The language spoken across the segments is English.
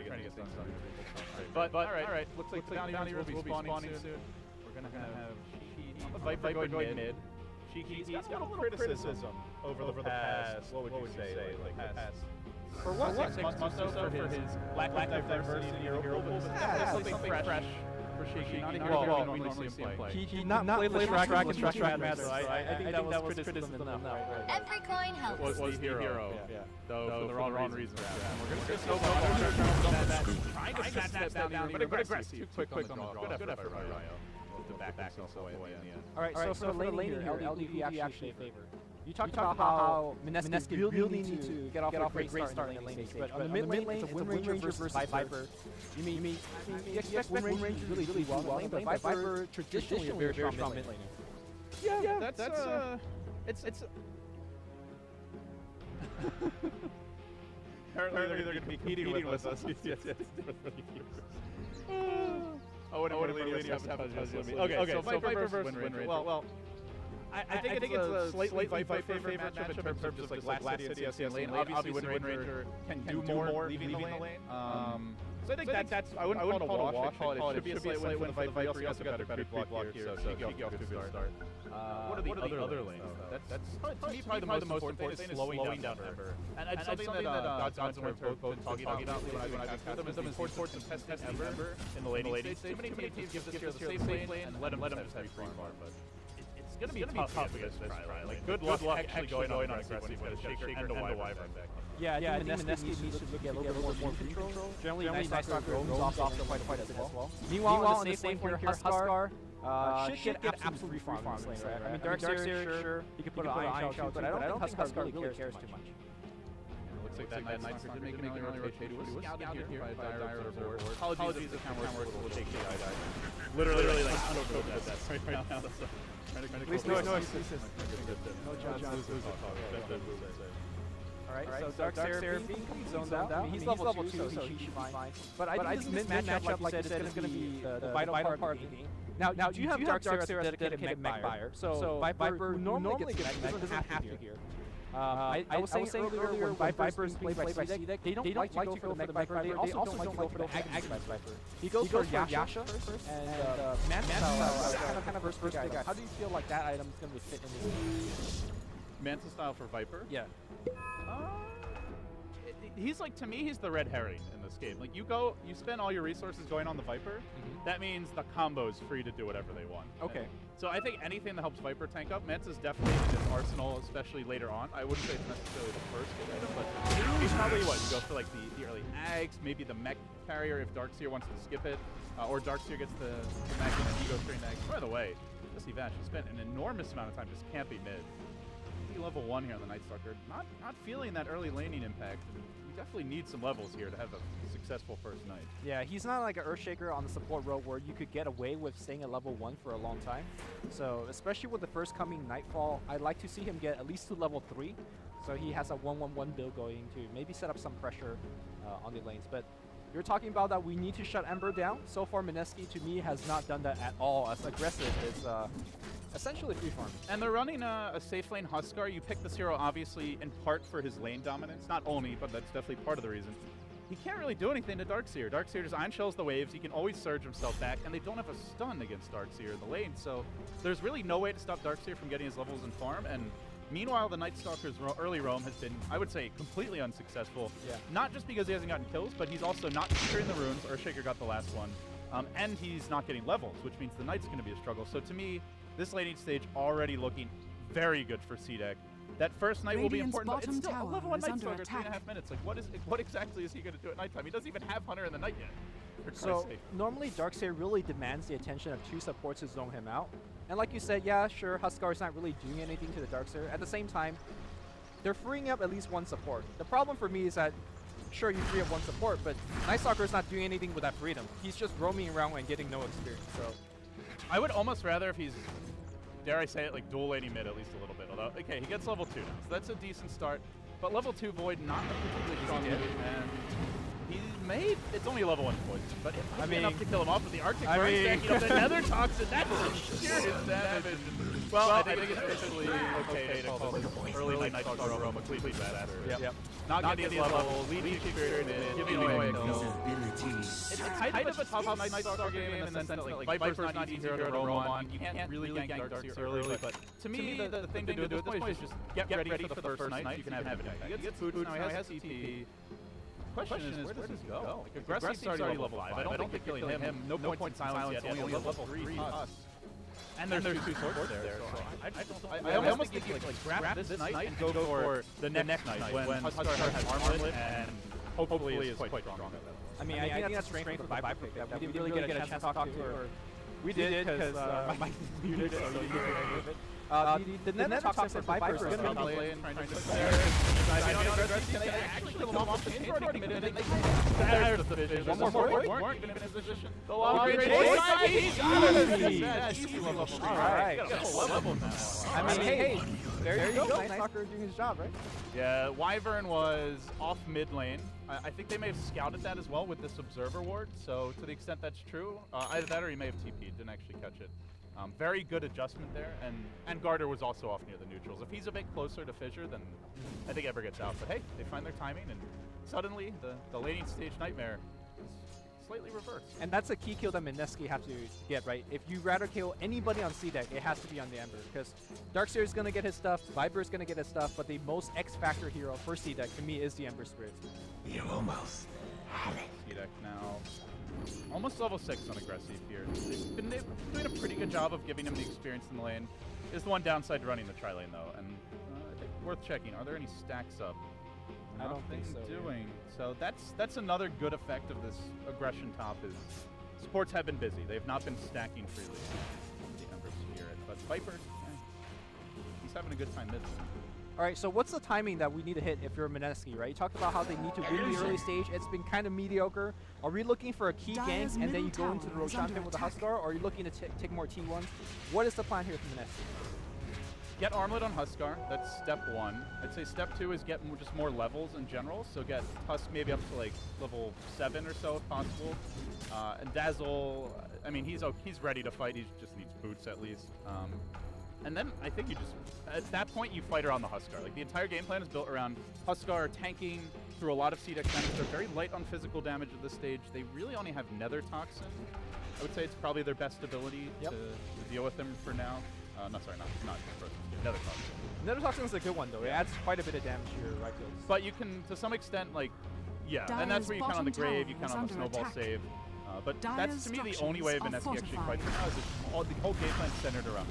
to get things done. But all right. Looks like the bounty will be spawning soon. We're gonna have the Viper going mid. He's got a little criticism over the past. What would you say? Like past. For what? 6 months or so for his lack of diversity in the hero pool, but something fresh for Shiki. Not even normally see him play. He did not play the track matter. I think that was criticism enough. Every coin helps. Was the hero. Though for the wrong reasons. We're going to get so trying to snatch that down, but aggressive. Too quick on the draw. Good effort by Ryo. To back himself away in the end. Alright, so for the lane here, LDV actually favor. You talked about how Mineski really need to get off a great start in the lane stage, but on the mid lane, it's a Wind Ranger versus Viper. You expect Wind Ranger really well in the lane, but Viper traditionally a very strong mid laner. Yeah, that's it's apparently they're going to be competing with us. Oh, what a lady has to Okay, so Viper versus Wind Ranger. Well, I think it's a slightly Viper favorite matchup in terms of just like last city SC lane. Obviously, Wind Ranger can do more leaving the lane. So I think that's I wouldn't call it a wash. It should be a slight win for the Viper. You also got a better block here, so Shiki off to a good start. What are the other lanes? That's to me probably the most important thing is slowing down Ember. And it's something that Gods and Winter both talking about when I've been them is the importance of testing Ember in the laning stage. Too many teams give this here the safe lane and let him just have free farm, but it's going to be tough against this try. Like, good luck actually going on aggressive with a Shaker and a Wyvern back. Yeah, I think Mineski needs to get a little bit more control. Generally Nice roams off the quite a bit as well. Meanwhile, on the safe lane here, Huskar should get absolutely free farm in this lane, right? I mean, Darkseer, sure, he could put an Iron Shell too, but I don't think Huskar really cares too much. Looks like that Night Stalker did make an early rotation. He was scouted here by Dire Observer. Apologies if the camera works a little shaky. Literally like out of the best right now. Please no excuses. No John. Alright, so Darkseer being zoned out. I mean, he's level 2, so he should be fine. But I think this matchup, like you said, is going to be the vital part of the game. Now, do you have Darkseer as a dedicated mech buyer? So Viper normally gets mech, doesn't have to here. I was saying earlier when Viper is played by CDEC, they don't like to go for the mech Viper, they also don't like to go for the Aghanim Viper. He goes for Yasha first, and Manta kind of first guy. How do you feel like that item is going to fit in this game? Manta style for Viper? Yeah. He's like, to me, he's the red herring in this game. Like, you spend all your resources going on the Viper, that means the combo's free to do whatever they want. Okay. And so I think anything that helps Viper tank up, Manta's definitely in his arsenal, especially later on. I wouldn't say it's necessarily the first good item, but he's probably what, you go for like the early Ags, maybe the mech carrier if Darkseer wants to skip it, or Darkseer gets the mech and then he goes straight Ags. By the way, Jesse Vash, he spent an enormous amount of time just camping mid. Level 1 here on the Night Stalker, not feeling that early laning impact. You definitely need some levels here to have a successful first night. Yeah, he's not like an Earthshaker on the support row where you could get away with staying at level 1 for a long time. So, especially with the first coming Nightfall, I'd like to see him get at least to level 3. So he has a 1-1-1 build going to maybe set up some pressure on the lanes. But you're talking about that we need to shut Ember down. So far, Mineski, to me, has not done that at all. As aggressive as essentially free farm. And they're running a safe lane Huskar. You picked this hero obviously in part for his lane dominance. Not only, but that's definitely part of the reason. He can't really do anything to Darkseer. Darkseer just Iron Shells the waves. He can always surge himself back, and they don't have a stun against Darkseer in the lane. So there's really no way to stop Darkseer from getting his levels in farm. And meanwhile, the Night Stalker's early roam has been, I would say, completely unsuccessful. Yeah. Not just because he hasn't gotten kills, but he's also not securing the runes. Earthshaker got the last one. And he's not getting levels, which means the Knight's going to be a struggle. So to me, this laning stage already looking very good for CDEC. That first night will be important, but it's still a level 1 Night Stalker, 3.5 minutes. Like, what exactly is he going to do at nighttime? He doesn't even have Hunter in the night yet. So normally Darkseer really demands the attention of 2 supports to zone him out. And like you said, yeah, sure, Huskar's not really doing anything to the Darkseer. At the same time, they're freeing up at least 1 support. The problem for me is that, sure, you free up 1 support, but Night Stalker's not doing anything with that freedom. He's just roaming around and getting no experience. So I would almost rather if he's, dare I say it, like dual laning mid at least a little bit. Although, okay, he gets level 2 now, so that's a decent start. But level 2 Void, not a particularly strong hit, and he made, it's only a level 1 Void, but it might be enough to kill him off with the Arctic Burn stacking up the Nether Toxin. That's some serious damage. Well, I think it's officially okay to call this early Night Stalker roam a complete disaster. Yep. Not getting his level, lead experience, giving away a kill. kind of a tough Night Stalker game in the sense that like Viper's not easy hero to roam on. You can't really gank Darkseer early, but to me the thing to do at this point is just get ready for the first night. You can have it. He gets food, now he has TP. Question is, where does this go? Like, Aggressive's already level 5. I don't think killing him, no points in silence yet, only level 3 Tusk. And there's two swords there, so I almost think like grab this night and go for the next night when Huskar has armlet and hopefully is quite strong. I mean, I think that's strength for the Viper pick that we didn't really get a chance to talk to her. We did, because my mic is muted, so you can move it. The Nether talks that Viper is going to be playing. I don't know, can they actually kill him off the chain? Already committed, and there's the vision. One more point, weren't even in position. The long range, he's got it! Easy level 3. Alright, got a full level now. I mean, hey, there you go. Nice Stalker doing his job, right? Yeah, Wyvern was off mid lane. I think they may have scouted that as well with this Observer ward, so to the extent that's true, either that or he may have TP'd, didn't actually catch it. Very good adjustment there, and Garter was also off near the neutrals. If he's a bit closer to Fissure, then I think Ever gets out. But hey, they find their timing, and suddenly the laning stage nightmare is slightly reversed. And that's a key kill that Mineski have to get, right? If you rather kill anybody on CDEC, it has to be on the Ember, because Darkseer is going to get his stuff, Viper is going to get his stuff, but the most X-Factor hero for CDEC, to me, is the Ember Spirit. You almost had it. CDEC now almost level 6 on aggressive here. They've been doing a pretty good job of giving him the experience in the lane. Is the one downside to running the tri-lane though, and I think worth checking. Are there any stacks up? I don't think so. So that's another good effect of this aggression top is supports have been busy. They've not been stacking freely. The Ember Spirit, but Viper, he's having a good time mid. All right, so what's the timing that we need to hit if you're Mineski, right? You talked about how they need to win the early stage. It's been kind of mediocre. Are we looking for a key gank and then you go into the Roshan pit with the Huskar, or are you looking to take more T1s? What is the plan here for Mineski? Get armlet on Huskar. That's step 1. I'd say step 2 is get just more levels in general. So get Tusk maybe up to like level 7 or so if possible. And Dazzle, I mean, he's ready to fight. He just needs boots at least. And then I think you just, at that point, you fight around the Huskar. Like, the entire game plan is built around Huskar tanking through a lot of CDEC damage. They're very light on physical damage at this stage. They really only have Nether Toxin. I would say it's probably their best ability to deal with them for now. Not Nether Toxin. Nether Toxin is a good one, though. It adds quite a bit of damage to your right field. But you can, to some extent, like, yeah, and that's where you count on the Grave, you count on the Snowball save. But that's, to me, the only way Mineski actually fights now is the whole game plan centered around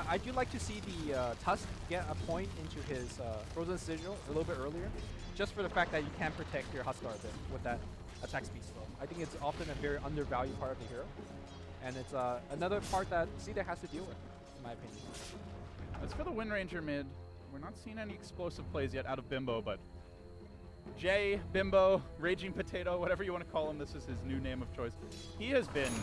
I do like to see the Tusk get a point into his Frozen Sigil a little bit earlier, just for the fact that you can protect your Huskar a bit with that attack speed slow. I think it's often a very undervalued part of the hero, and it's another part that CDEC has to deal with, in my opinion. As for the Wind Ranger mid, we're not seeing any explosive plays yet out of Bimbo, but Jay, Bimbo, Raging Potato, whatever you want to call him, this is his new name of choice. He has been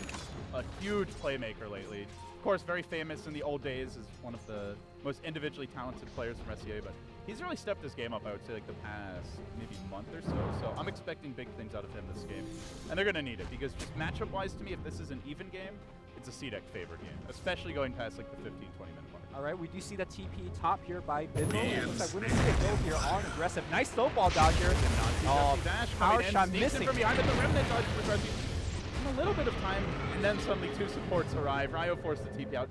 a huge playmaker lately. Of course, very famous in the old days as one of the most individually talented players from SEA, but he's really stepped his game up, I would say, like the past maybe month or so. So I'm expecting big things out of him this game. And they're going to need it, because just matchup-wise to me, if this is an even game, it's a CDEC favorite game, especially going past like the 15-20 minute mark. All right, we do see the TP top here by Bimbo. Looks like we're going to see a go here on aggressive. Nice snowball dodge here. Oh, power shot missing. From behind, but the remnant dodge for aggressive. A little bit of time, and then suddenly 2 supports arrive. Ryo forced the TP out.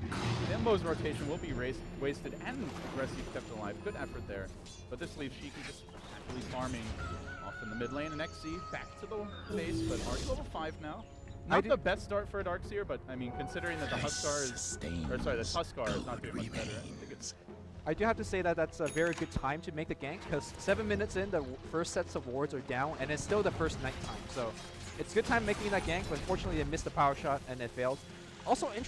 Bimbo's rotation will be wasted, and aggressive kept alive. Good effort there. But this leaves Shiki just happily farming off in the mid lane, and XC back to the base, but already level 5 now. Not the best start for a Darkseer, but I mean, considering that the Huskar is, the Tuskar is not doing much better. I think it's. I do have to say that that's a very good time to make the gank, because 7 minutes in, the first sets of wards are down, and it's still the first night time. So it's a good time making that gank, but unfortunately they missed the power shot and it failed. Also interesting.